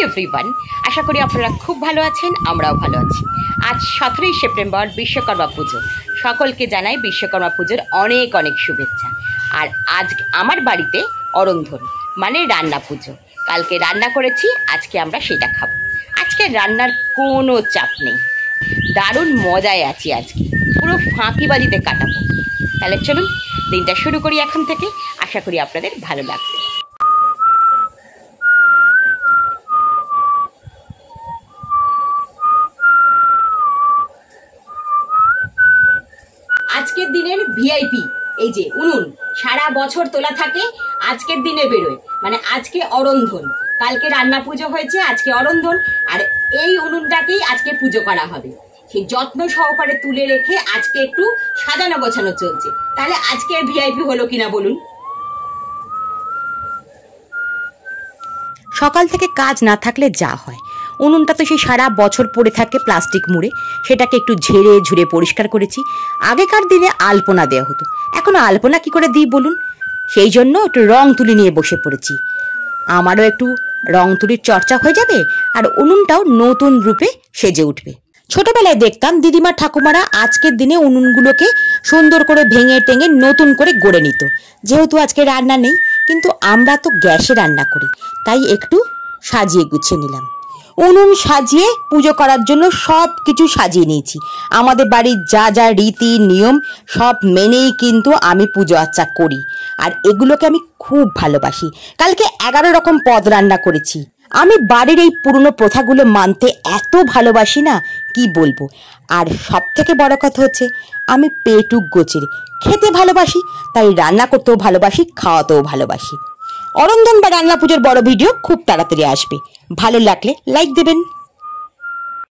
Everyone, আশা করি আপনারা খুব ভালো আছেন, আমরাও ভালো আছি। আজ 17ই সেপ্টেম্বর বিশ্বকর্মা পুজো। সকলকে জানাই বিশ্বকর্মা পুজোর অনেক অনেক শুভেচ্ছা। আর আজ আমার বাড়িতে অরন্ধন মানে রান্না পুজো। কালকে রান্না করেছি, আজকে আমরা সেটা খাবো। আজকে রান্নার কোনো চাপ নেই, দারুণ মজায় আছি আজকে, পুরো ফাঁকিবাজিতে কাটাবো। তাহলে চলুন দিনটা শুরু করি এখন থেকে, আশা করি আপনাদের ভালো লাগবে। আজকের দিনের ভিআইপি এই যে উনুন, সারা বছর তোলা থাকে, আজকের দিনে বেরোয়, মানে আজকে অরন্ধন। কালকে রান্না পুজো হয়েছে, আজকে অরন্ধন, আর এই উনুনটাকেই আজকে পুজো করা হবে। সেই যত্ন সহকারে তুলে রেখে আজকে একটু সাজানো গোছানো চলছে। তাহলে আজকে ভিআইপি হলো কিনা বলুন। সকাল থেকে কাজ না থাকলে যা হয়, উনুনটা তো সেই সারা বছর পড়ে থাকে প্লাস্টিক মুড়ে, সেটাকে একটু ঝেড়ে ঝুড়ে পরিষ্কার করেছি। আগেকার দিনে আলপনা দেওয়া হতো, এখন আলপনা কি করে দিই বলুন। সেই জন্য একটু রং তুলি নিয়ে বসে পড়েছি। আমারও একটু রং তুলির চর্চা হয়ে যাবে, আর উনুনটাও নতুন রূপে সেজে উঠবে। ছোটবেলায় দেখতাম দিদিমা ঠাকুমারা আজকের দিনে উনুনগুলোকে সুন্দর করে ভেঙে টেঙে নতুন করে গড়ে নিত। যেহেতু আজকে রান্না নেই, কিন্তু আমরা তো গ্যাসে রান্না করি, তাই একটু সাজিয়ে গুছিয়ে নিলাম। উনুন সাজিয়ে পুজো করার জন্য সব কিছু সাজিয়ে নিয়েছি। আমাদের বাড়ির যা যা রীতি নিয়ম সব মেনেই কিন্তু আমি পুজো আর্চা করি, আর এগুলোকে আমি খুব ভালোবাসি। কালকে 11 রকম পদ রান্না করেছি। আমি বাড়ির এই পুরনো প্রথাগুলো মানতে এত ভালোবাসি না, কি বলবো। আর সব থেকে বড় কথা হচ্ছে, আমি পেটুক গোছের, খেতে ভালোবাসি, তাই রান্না করতেও ভালোবাসি, খাওয়াতেও ভালোবাসি। অরন্ধন বা রান্না পুজোর বড় ভিডিও খুব তাড়াতাড়ি আসবে, ভালো লাগলে লাইক দেবেন।